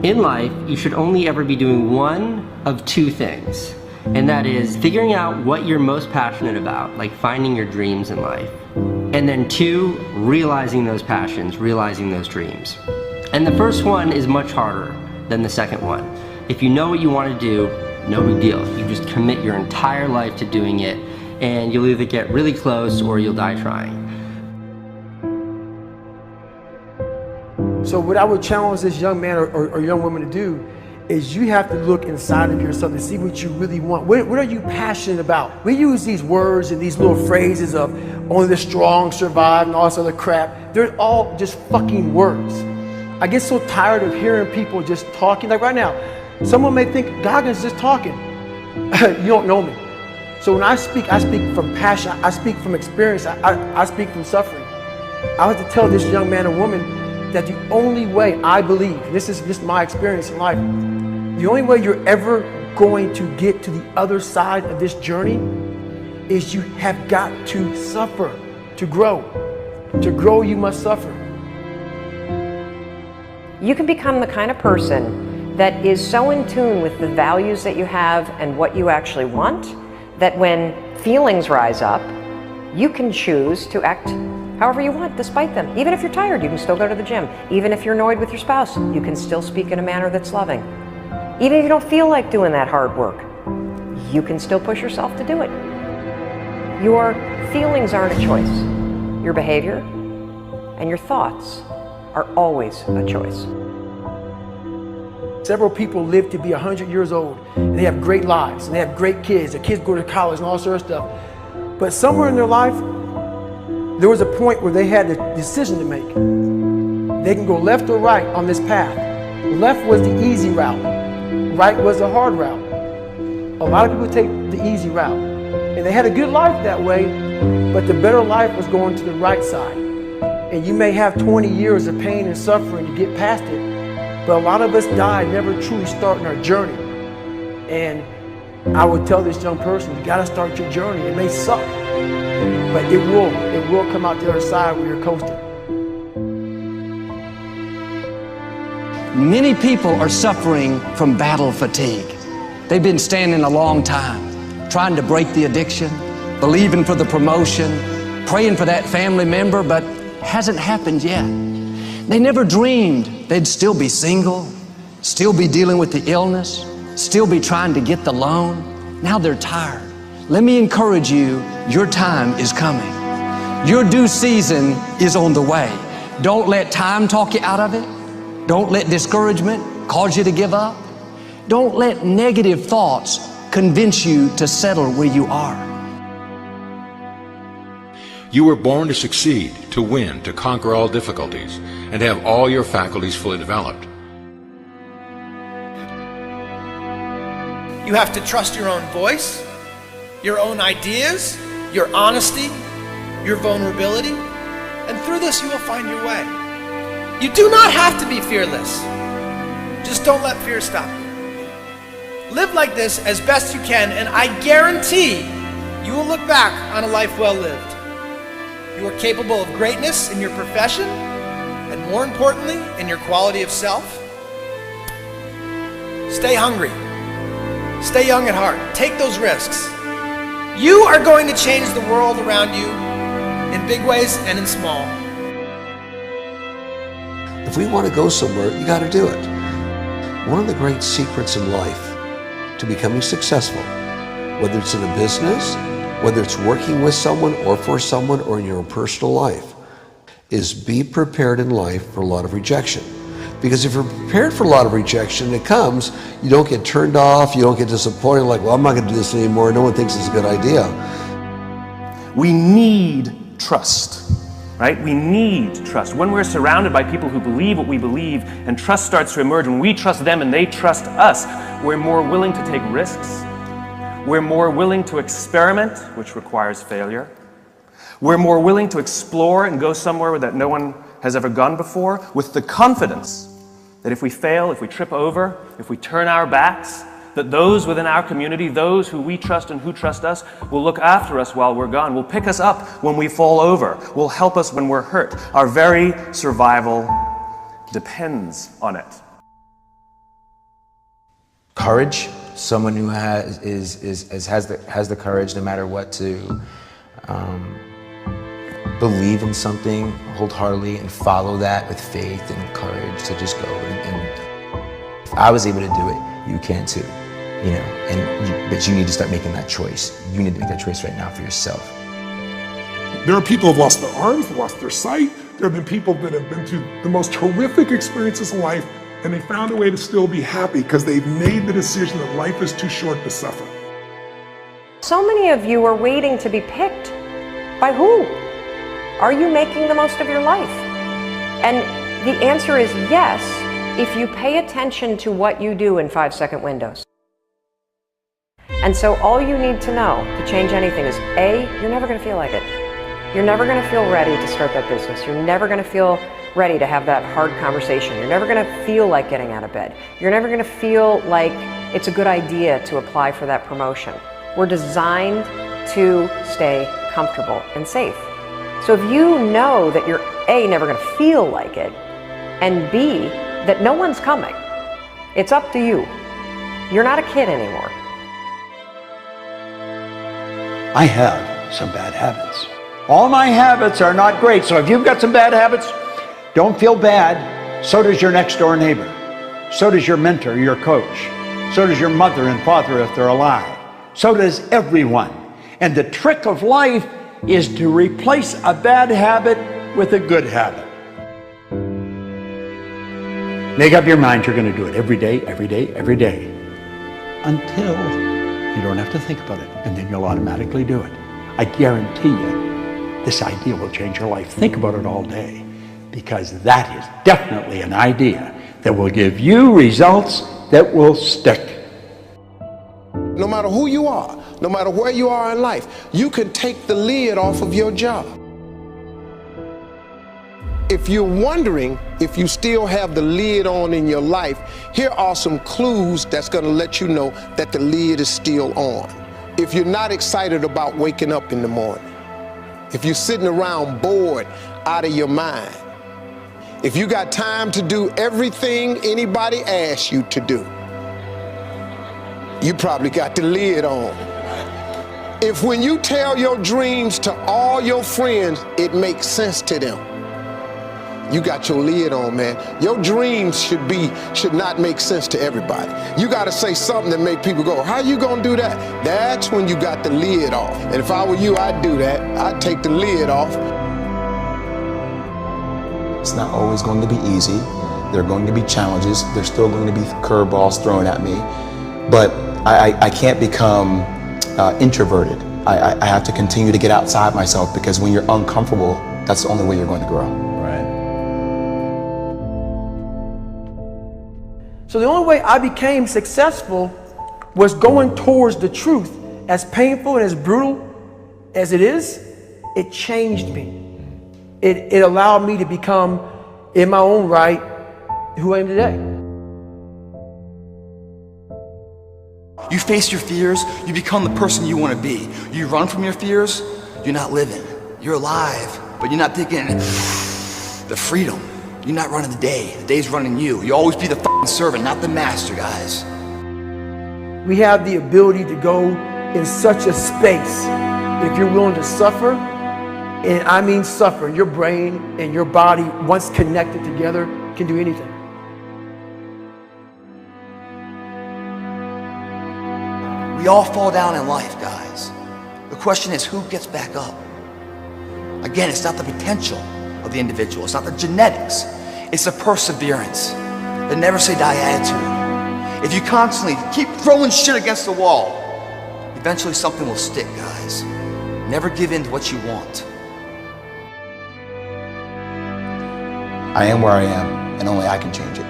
In life, you should only ever be doing one of two things, and that is figuring out what you're most passionate about, like finding your dreams in life. And then two, realizing those passions, realizing those dreams. And the first one is much harder than the second one. If you know what you want to do, no big deal. You just commit your entire life to doing it, and you'll either get really close or you'll die trying. So what I would challenge this young man or young woman to do is you have to look inside of yourself to see what you really want. What are you passionate about? We use these words and these little phrases of only the strong survive and all this other crap. They're all just fucking words. I get so tired of hearing people just talking. Like right now, someone may think Goggins just talking. You don't know me. So when I speak from passion. I speak from experience. I speak from suffering. I have to tell this young man or woman that the only way I believe, this is my experience in life, the only way you're ever going to get to the other side of this journey is you have got to suffer to grow. To grow, you must suffer. You can become the kind of person that is so in tune with the values that you have and what you actually want, that when feelings rise up, you can choose to act however you want despite them. Even if you're tired, you can still go to the gym. Even if you're annoyed with your spouse, you can still speak in a manner that's loving. Even if you don't feel like doing that hard work, you can still push yourself to do it. Your feelings aren't a choice. Your behavior and your thoughts are always a choice. Several people live to be 100 years old, and they have great lives, and they have great kids. Their kids go to college and all sorts of stuff. But somewhere in their life, there was a point where they had a decision to make. They can go left or right on this path. Left was the easy route. Right was the hard route. A lot of people take the easy route. And they had a good life that way, but the better life was going to the right side. And you may have 20 years of pain and suffering to get past it, but a lot of us die never truly starting our journey. And I would tell this young person, you gotta start your journey. It may suck, but it will come out the other side where you're coasting. Many people are suffering from battle fatigue. They've been standing a long time, trying to break the addiction, believing for the promotion, praying for that family member, but hasn't happened yet. They never dreamed they'd still be single, still be dealing with the illness, still be trying to get the loan. Now they're tired. Let me encourage you, your time is coming. Your due season is on the way. Don't let time talk you out of it. Don't let discouragement cause you to give up. Don't let negative thoughts convince you to settle where you are. You were born to succeed, to win, to conquer all difficulties, and to have all your faculties fully developed. You have to trust your own voice, your own ideas, your honesty, your vulnerability, and through this you will find your way. You do not have to be fearless. Just don't let fear stop you. Live like this as best you can, and I guarantee you will look back on a life well lived. You are capable of greatness in your profession, and more importantly, in your quality of self. Stay hungry. Stay young at heart. Take those risks. You are going to change the world around you in big ways and in small. If we want to go somewhere, you got to do it. One of the great secrets in life to becoming successful, whether it's in a business, whether it's working with someone or for someone or in your own personal life, is be prepared in life for a lot of rejection. Because if you're prepared for a lot of rejection, it comes, you don't get turned off, you don't get disappointed, like, well, I'm not going to do this anymore, no one thinks it's a good idea. We need trust. Right? We need trust. When we're surrounded by people who believe what we believe and trust starts to emerge, when we trust them and they trust us, we're more willing to take risks. We're more willing to experiment, which requires failure. We're more willing to explore and go somewhere that no one has ever gone before, with the confidence that if we fail, if we trip over, if we turn our backs, that those within our community, those who we trust and who trust us, will look after us while we're gone, will pick us up when we fall over, will help us when we're hurt. Our very survival depends on it. courage, someone who has the courage no matter what to believe in something wholeheartedly and follow that with faith and courage to just go. And if I was able to do it, you can too. You know, but you need to start making that choice. You need to make that choice right now for yourself. There are people who have lost their arms, lost their sight. There have been people that have been through the most horrific experiences in life, and they found a way to still be happy because they've made the decision that life is too short to suffer. So many of you are waiting to be picked. By who? Are you making the most of your life? And the answer is yes, if you pay attention to what you do in 5-second windows. And so all you need to know to change anything is A, you're never going to feel like it. You're never going to feel ready to start that business. You're never going to feel ready to have that hard conversation. You're never going to feel like getting out of bed. You're never going to feel like it's a good idea to apply for that promotion. We're designed to stay comfortable and safe. So if you know that you're A, never going to feel like it, and B, that no one's coming, it's up to you. You're not a kid anymore. I have some bad habits. All my habits are not great, so if you've got some bad habits, don't feel bad. So does your next door neighbor. So does your mentor, your coach. So does your mother and father if they're alive. So does everyone. And the trick of life is to replace a bad habit with a good habit. Make up your mind you're going to do it every day, every day, every day, until you don't have to think about it, and then you'll automatically do it. I guarantee you, this idea will change your life. Think about it all day, because that is definitely an idea that will give you results that will stick. No matter who you are, no matter where you are in life, you can take the lid off of your job. If you're wondering if you still have the lid on in your life, here are some clues that's going to let you know that the lid is still on. If you're not excited about waking up in the morning, if you're sitting around bored out of your mind, if you got time to do everything anybody asks you to do, you probably got the lid on. If when you tell your dreams to all your friends, it makes sense to them, you got your lid on, man. Your dreams should not make sense to everybody. You got to say something that make people go, how you gonna do that? That's when you got the lid off. And if I were you, I'd do that. I'd take the lid off. It's not always going to be easy. There are going to be challenges. There's still going to be curveballs thrown at me. But I can't become introverted. I have to continue to get outside myself, because when you're uncomfortable, that's the only way you're going to grow. So the only way I became successful was going towards the truth. As painful and as brutal as it is, it changed me. It allowed me to become, in my own right, who I am today. You face your fears, you become the person you want to be. You run from your fears, you're not living. You're alive, but you're not taking the freedom. You're not running the day. The day's running you. You always be the f***ing servant, not the master, guys. We have the ability to go in such a space if you're willing to suffer, and I mean suffer. Your brain and your body, once connected together, can do anything. We all fall down in life, guys. The question is, who gets back up? Again, it's not the potential of the individual. It's not the genetics. It's the perseverance, the never say die attitude. If you constantly keep throwing shit against the wall, eventually something will stick, guys. Never give in to what you want. I am where I am, and only I can change it.